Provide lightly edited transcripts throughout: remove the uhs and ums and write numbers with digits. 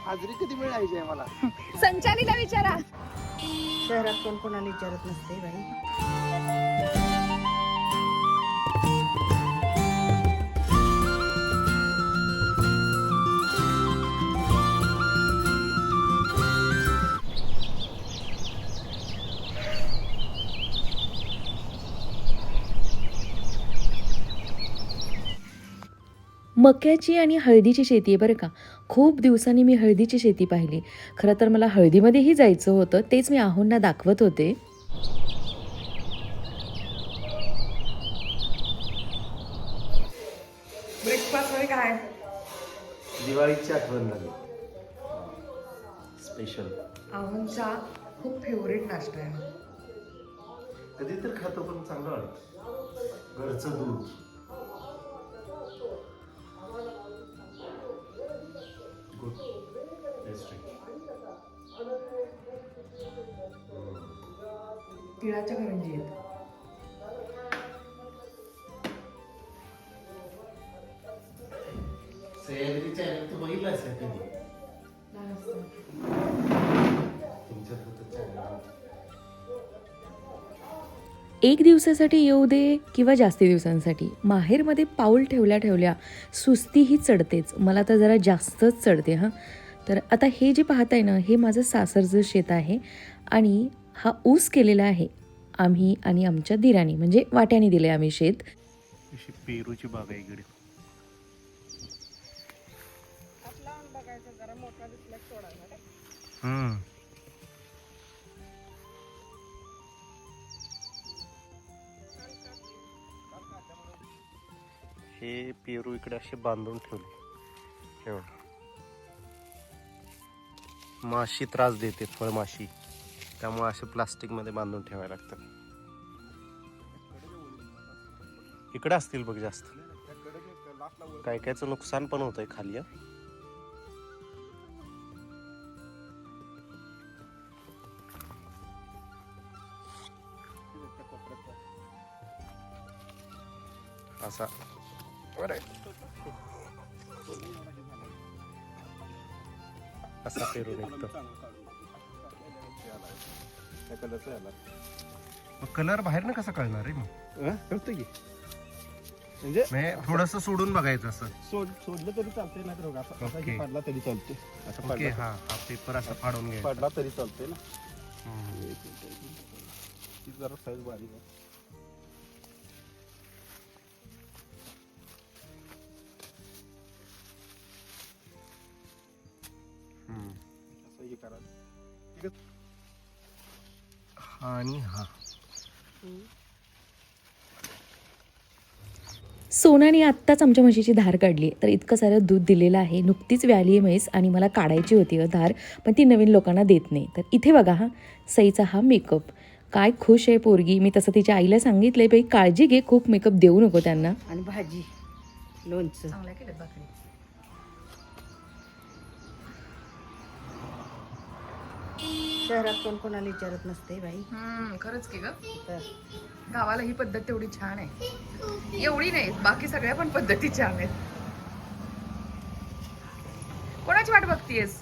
हाजरी कधी मिळायची आहे मला? संचालीला विचारा. शहरात कोण कोणाला विचारत नसते बाई. मक्याची आणि हळदीची शेती आहे बरं का. खूप दिवसांनी मी हळदीची शेती पाहिली. खरं तर मला हळदीमध्येही जायचं होतं, तेच मी आहोंना दाखवत होते. ब्रेकफास्ट मध्ये काय? दिवाळीची आठवण झाली. स्पेशल आहोंचा खूप फेवरेट नाश्ता आहे. कधी तर खातो पण चांगलं वाटतं. घरचं दूध. Good tasty. तिळाच्या करंजी आहेत. सह्याद्री चॅनल तू बघितलास का कधी? तुमच्या चॅनल एक दिवसासाठी येऊ दे किंवा जास्ती दिवसांसाठी, माहेरमध्ये पाऊल ठेवल्या ठेवल्या सुस्ती ही चढतेच. मला तर जरा जास्तच चढते हां. तर आता हे जे पाहताय ना, हे माझं सासरचं शेत आहे आणि हा ऊस केलेला आहे आम्ही आणि आमच्या दिरानी, म्हणजे वाट्याने दिले आम्ही शेत. अशी पेरूची बाग आहे इकडे. हे पेरू इकडे असे बांधून ठेवले. एवढं माशी त्रास देते, फळमाशी, त्यामुळे असे प्लास्टिक मध्ये बांधून ठेवायला लागतात. इकडे असतील बघ जास्त. काय कायचं नुकसान पण होतंय खाली. असा असा पेरू निघतो. कलर बाहेर ना कसा कळणार रे? मग कळतं की, म्हणजे थोडस सोडून बघायचं. असं सोडलं तरी चालतंय, नाही तर असा फाडला तरी चालते. असं ओके, हा हा पेपर असा फाडून घ्यायचा, फाडला तरी चालतंय ना. जरा साईज बारीक आहे. असं हे करा. आणि हा सोनाने आत्ताच आमच्या म्हशीची धार काढली, तर इतकं सारं दूध दिलेलं आहे. नुकतीच व्याली आहे म्हैस आणि मला काढायची होती धार, पण ती नवीन लोकांना देत नाही. तर इथे बघा हा सईचा हा मेकअप. काय खुश आहे पोरगी. मी तसं तिच्या आईला सांगितलंय, बाई काळजी घे, खूप मेकअप देऊ नको त्यांना. आणि भाजी, लोणचं. चांगल्या केलं बाकरी. शहरात कोण कोणाला विचारत नसते बाई. खरंच की ग. तर गावाला ही पद्धत तेवढी छान आहे. एवढी नाही, बाकी सगळ्या पण पद्धती छान आहेत. कोणाची वाट बघतीयस?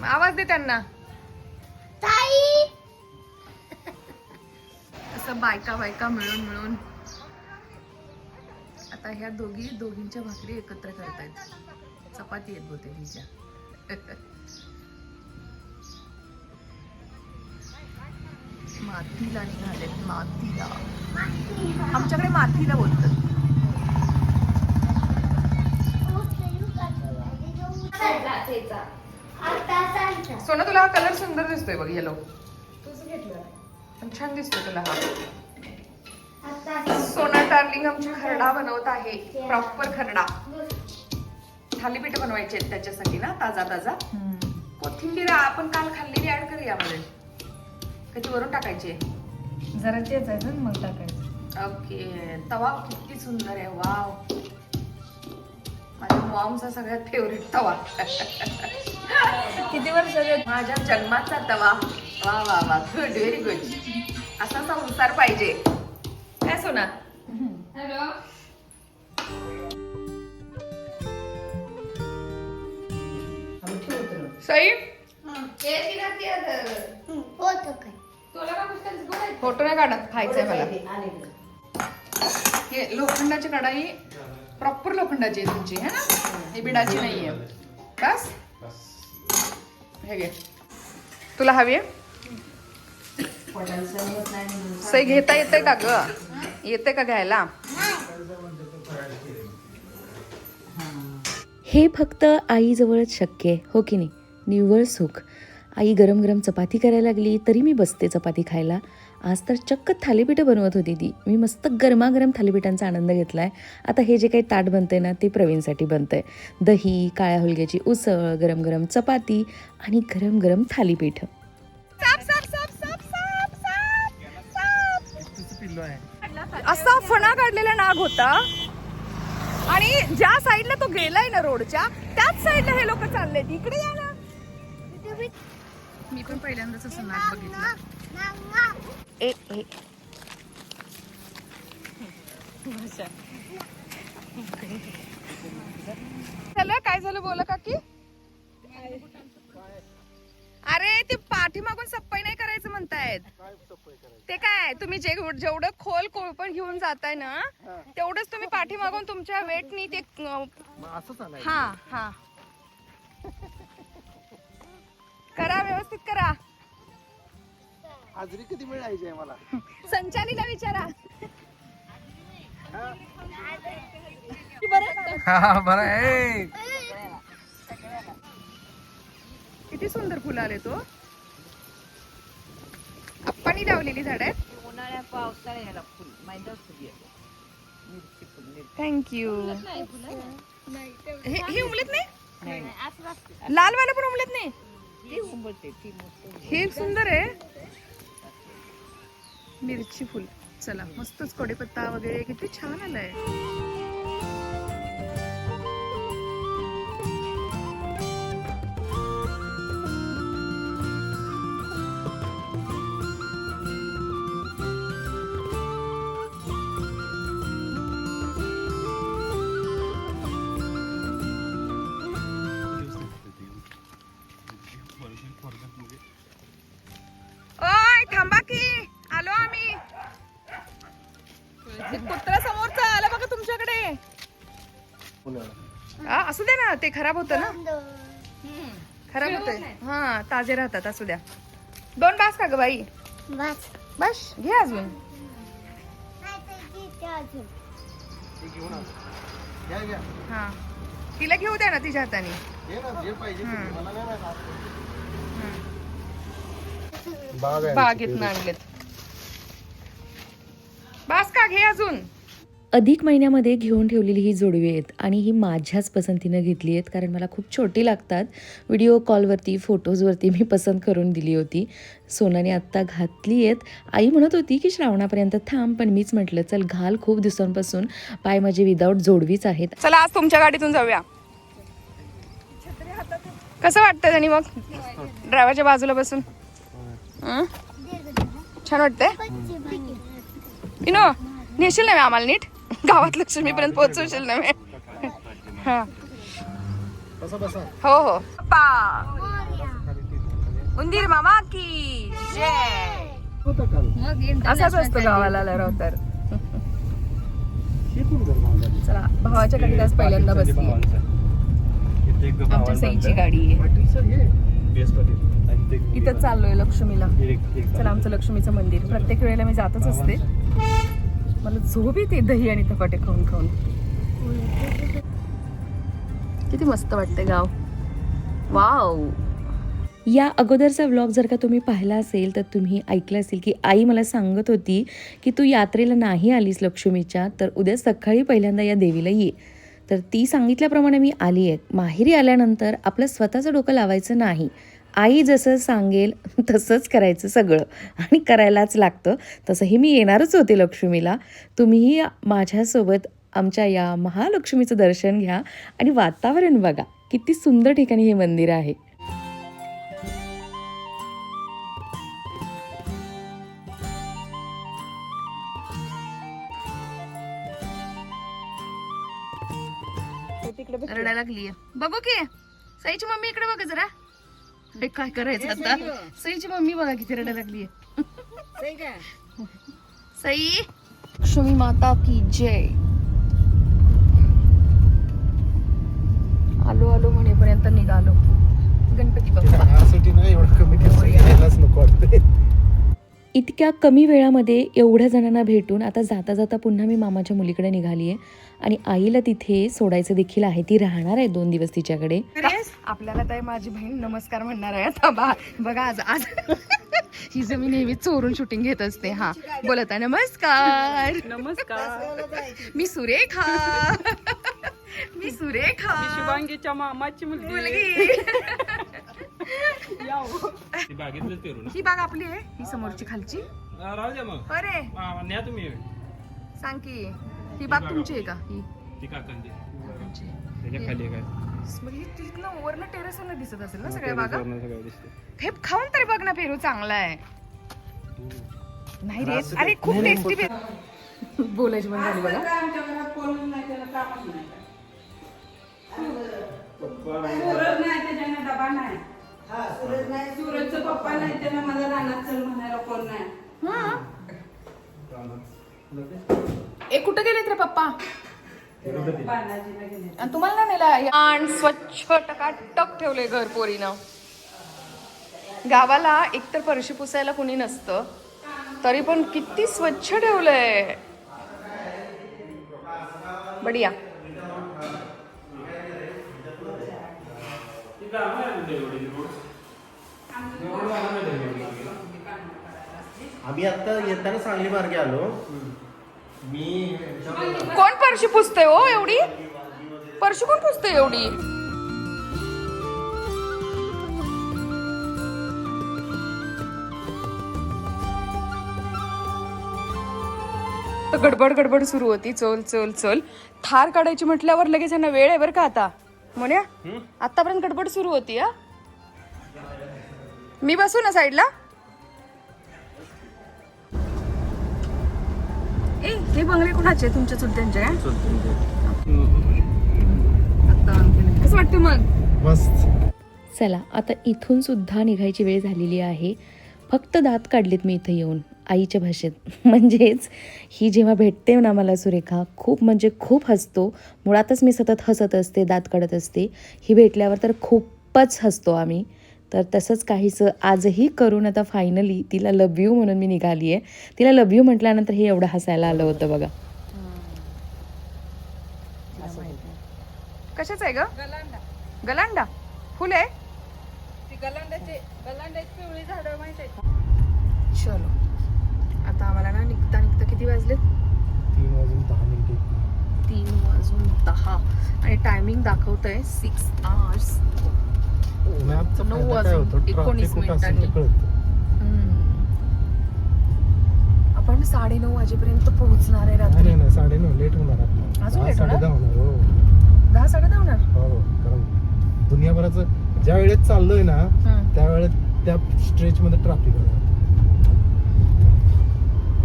आवाज दे त्यांना. असं बायका बायका मिळून मिळून आता ह्या दोघींच्या भाकरी एकत्र करतायत. चपाती आहेत बोते हिच्या. मातीला निघालेत. मातीला आमच्याकडे मातीला बोलतात. सोना तुला हा कलर सुंदर दिसतोय बघ, येलो. पण छान दिसतोय तुला हा. सोना डार्लिंग आमची खरडा बनवत आहे. प्रॉपर खरडा. थालीपीठ बनवायचे आहेत त्याच्यासाठी ना, ताजा ताजा. कोथिंबीर आपण काल खाल्लेली ऍड करूया यामध्ये. कधी वरून टाकायची आहे जरा चेचायचं मग टाकायचं. ओके. तवा किती सुंदर आहे. वाव, माझ्या मॉमचा सगळ्यात फेवरेट तवा. किती वर्षाचे? माझ्या जन्माचा तवा. वा वा वा, गुड, व्हेरी गुड. असा संसार पाहिजे. काय सोना? हॅलो. सई काय फोटो नाही काढत, खायचंय मला. हे लोखंडाची कढाई प्रॉपर लोखंडाची आहे तुमची, है ना? ही बिडाची नाहीये. बस हे घे, तुला हवी आहे? सई घेता येते का ग? येते का घ्यायला? हे फक्त आईजवळच शक्य आहे, हो की नाही? निव्वळ सुख. आई गरम गरम चपाती करायला लागली तरी मी बसते चपाती खायला. आज तर चक्क थालीपीठं बनवत होती ती. मी मस्त गरमागरम थालीपीठांचा आनंद घेतला आहे. आता हे जे काही ताट बनतंय ना ते प्रवीणसाठी बनतंय. दही, काळ्या हुलग्याची उसळ, गरम गरम चपाती आणि गरम गरम थालीपीठं. असा फणा काढलेला नाग होता आणि ज्या साईडला तो गेलाय ना रोडच्या त्याच साईडला हे लोक चालले. इकडे या ना. मी पण पहिल्यांदाच असं नाग बघितलं. ए ए झालं काय झालं बोला काकी? अरे ते पाठीमागून सप्पाई नाही करायचं म्हणतायत. ते काय तुम्ही जेवढं खोल कोळपण घेऊन जाताय ना तेवढंच तुम्ही पाठीमागून तुमच्या वेटनी ते हा हा करा, व्यवस्थित करा. हाजरी कधी मिळायची आहे मला? संचालीला विचारा. बरं आहे. किती सुंदर फुलं आले तो. आप्पांनी लावलेली झाड आहेत. उन्हाळ्या पावसाळ्याला फुल मैदा फुल येतो. थँक्यू. हे उमलत नाही? लाल वाला पण उमलत नाही? हे सुंदर आहे. मिरची फुल. चला मस्तच कढीपत्ता वगैरे किती छान आलाय. ओय थांबा की, आलो आम्ही. कुत्रा समोरचा आला बघा तुमच्याकडे. असू दे ना, ते खराब होतं ना. खराब होतंय. हा ताजे राहतात. असू द्या. 2 बास का ग बाई? बस घे अजून. हा तिला घेऊ द्या ना तिच्या हाताने. बागेत आणलेत. बास का घे अजून. अधिक महिन्यामध्ये घेऊन ठेवलेली ही जोडवी आहेत आणि ही माझ्याच पसंतीनं घेतली आहेत कारण मला खूप छोटी लागतात. व्हिडिओ कॉलवरती फोटोजवरती मी पसंत करून दिली होती. सोनाने आत्ता घातली आहेत. आई म्हणत होती की श्रावणापर्यंत थांब, पण मीच म्हटलं चल घाल, खूप दिवसांपासून पाय माझे विदाऊट जोडवीच आहेत. चला आज तुमच्या गाडीतून जाऊया. कसं वाटतं त्यांनी मग ड्रायव्हरच्या बाजूला बसून? छान वाटतंय. नेशील ना आम्हाला नीट गावात लक्ष्मीपर्यंत पोहोचवशील ना मी? हा हो हो. उंदीर मामा की जय. असाच असतो गावाला आल्यावर तर. चला भावाच्या गाडीत आज पहिल्यांदा बसली. आमच्या सईची गाडी आहे. इथं चाललोय लक्ष्मीला. चला आमचं लक्ष्मीचं मंदिर. प्रत्येक वेळेला मी जातच असते. मला झोप येते दही आणि धपाटे खाऊन खाऊन. किती मस्त वाटतंय गाव. वाव. या अगोदरचा व्लॉग जर का तुम्ही पाहिला असेल तर तुम्ही ऐकलं असेल की आई मला सांगत होती की तू यात्रेला नाही आलीस लक्ष्मीच्या, तर उद्या सकाळी पहिल्यांदा या देवीला ये. तर ती सांगितल्याप्रमाणे मी आली आहे. माहेरी आल्यानंतर आपलं स्वतःचं डोकं लावायचं नाही. आई जसं सांगेल तसंच करायचं सगळं, आणि करायलाच लागतं. तसंही मी येणारच होते लक्ष्मीला. तुम्हीही माझ्यासोबत आमच्या या महालक्ष्मीचं दर्शन घ्या आणि वातावरण बघा. किती सुंदर ठिकाणी हे मंदिर आहे. रडायला लागली. बघू की सईची मम्मी इकडे बघ जरा. हे काय करायचं आता? सईची मम्मी बघा किती रडायला लागली. सही का? सई लक्ष्मी माता की जय. आलो आलो म्हणेपर्यंत निघालो. गणपती बाप्पा. यासाठी नाही एवढं कमी यायलाच नको वाटते. इतक्या कमी वेळामध्ये एवढ्या जणांना भेटून आता जाता जाता पुन्हा मी मामाच्या मुलीकडे निघाली आहे आणि आईला तिथे सोडायचं देखील आहे. ती राहणार आहे 2 दिवस तिच्याकडे. आपल्याला तर माझी बहीण नमस्कार म्हणणार आहे आता. बघा आज आज ही जमी नेहमी चोरून शूटिंग घेत असते. हा बोलत आहे नमस्कार. मी सुरेखा. मी सुरेखा शुभांगीच्या मामाची मुलगी. ही बाग आपली आहे. ही समोरची खालची. राहू द्या मग. अरे न्या तुम्ही. सांग की ही बाग तुमची आहे का? ही ती काकांची. काकांची. त्याच्या खाली काय मग ही तिथनं वरनं टेरेसवरनं दिसत असेल ना सगळ्या बागा. सगळं दिसतं. हे खाऊन तरी बघ ना पेरू चांगला आहे. नाही रे अरे खूप टेस्टी पेरू. बोलायची पण झाली बघा. ए कुठं गेलेत रे पप्पा? आणि तुम्हाला नाही नेला? आणि स्वच्छ टकाटक ठेवले घर पोरीनं. गावाला एकतर फरशी पुसायला कुणी नसतं तरी पण किती स्वच्छ ठेवलंय. बढिया. आम्ही आता येताना सांगली मार्गे आलो. मी कोण फरशी पुसतंय हो एवढी? फरशी कोण पुसतंय एवढी? गडबड गडबड सुरू होती. चल चल चल थार काढायची म्हटल्यावर लगेच यांना वेळ आहे बरं का आता. म्हण्या आतापर्यंत गडबड सुरू होती. हा मी बसू ना साईडला. ए हे बंगले कुणाचे? तुमच्या चुलत्यांचे काय? कसं वाटतं मग? मस्त. चला आता इथून सुद्धा निघायची वेळ झालेली आहे. फक्त दात काढलेत मी इथं येऊन आईच्या भाषेत. म्हणजेच ही जेव्हा भेटते ना मला सुरेखा खूप म्हणजे खूप हसतो. मुळातच मी सतत हसत असते, दात काढत असते. ही भेटल्यावर तर खूपच हसतो आम्ही. तर तसंच काहीसं आजही करून आता फायनली तिला लव यू म्हणून मी निघाली आहे. तिला लव यू म्हटल्यानंतर हे एवढं हसायला आलं होतं बघा. कशाच आहे ग? गलांडा फुल आहे. चलो आता आम्हाला ना निघता निघता किती वाजले? 3:10 आणि टायमिंग दाखवतंय 6 hours. 9:19 मिनिटांनी. आपण 9:30 वाजेपर्यंत पोहोचणार आहे रात्री. 9:30 लेट होणार. अजून लेट होणार? 10-10:30 होणार. कारण दुनियाभराचं ज्या वेळेत चाललोय ना त्यावेळेस त्या स्ट्रेच मध्ये ट्रॅफिक होणार.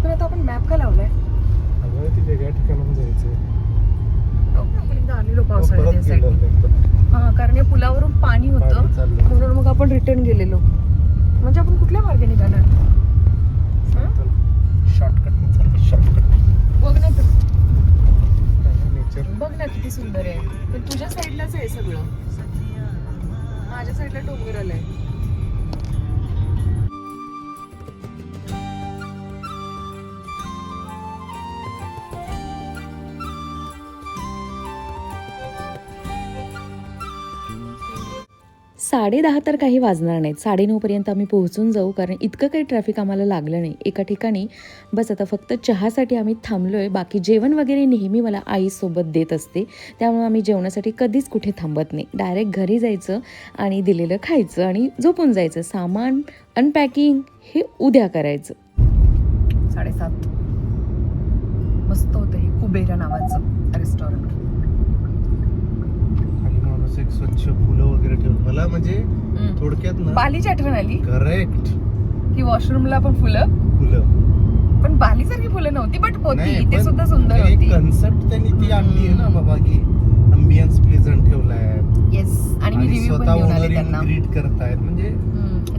पण आता आपण मॅप का लावलाय? अगं ती वेगळ्या ठिकाणाहून जायचंय. आपण एकदा आलेलो पावसाळ्यात या साईडला. हा कारण या पुलावरून पाणी होतं म्हणून मग आपण रिटर्न गेलेलो. म्हणजे आपण कुठल्या मार्गे निघाणार? शॉर्टकट बघ ना तर. नेचर. बघ ना किती सुंदर आहे. पण तुझ्या साईडलाच आहे सगळं. माझ्या साईडला डोंगर आलाय. साडे 10 तर काही वाजणार नाहीत. 9:30 पर्यंत आम्ही पोहोचून जाऊ कारण इतकं काही ट्रॅफिक आम्हाला लागलं नाही. एका ठिकाणी बस आता फक्त चहासाठी आम्ही थांबलोय. बाकी जेवण वगैरे नेहमी मला आईसोबत देत असते त्यामुळे आम्ही जेवणासाठी कधीच कुठे थांबत नाही. डायरेक्ट घरी जायचं आणि दिलेलं खायचं आणि झोपून जायचं. सामान अनपॅकिंग हे उद्या करायचं. 7:30 मस्त होतं हे कुबेरा नावाचं रेस्टॉरंट. एक स्वच्छ फुलं वगैरे ठेवून मला म्हणजे थोडक्यात ना बालीची आठवण आली. करेक्ट. की वॉशरूमला पण फुलं. पण बालीसारखी फुलं नव्हती बट होती नाही, ते पण सुद्धा सुंदर एक होती. कन्सेप्ट त्यांनी ती आणली आहे ना बाबा की अम्बियन्स प्लेझंट ठेवलाय येस आणि मी आणि रिव्ह्यू पण स्वतः घेऊन आले ओनर त्यांना. ग्रीट करतायत म्हणजे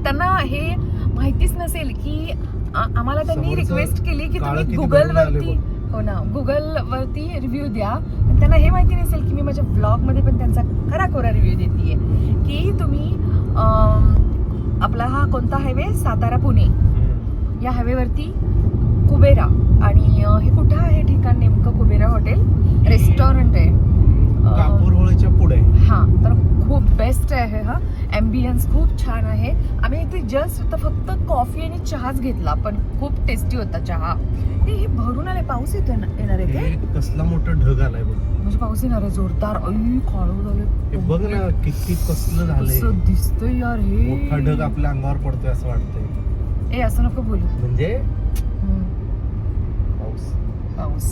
त्यांना हे माहितीच नसेल की आम्हाला त्यांनी समोरचं रिक्वेस्ट केली की काळं तुम्ही किती गुगल भरून आले वरती हो ना गुगल वरती रिव्ह्यू द्या. पण त्यांना हे माहिती नसेल की मी माझ्या ब्लॉग मध्ये पण त्यांचा खरा खोरा रिव्ह्यू देतेय की तुम्ही आपला हा कोणता हायवे सातारा पुणे या हायवेवरती कुबेरा आणि हे कुठं आहे ठिकाण नेमकं कुबेरा हॉटेल रेस्टॉरंट आहे कापूर होळीच्या पुढे हा तर खूप बेस्ट आहे हा ॲम्बियन्स खूप छान आहे. आम्ही इथे जस्ट इथं फक्त कॉफी आणि चहाच घेतला पण खूप टेस्टी होता चहा. हे भरून आले पाऊस येणार आहे हे ते कसला मोठा ढग आलाय बघ म्हणजे पाऊस येणार आहे जोरदार. काळू हे बघ ना झालं किती कसलं झालंय कसं दिसतंय यार हे मोठा ढग आपल्या अंगावर पडतोय असं वाटतंय ए असं नको बोलू म्हणजे हम्म, पाऊस पाऊस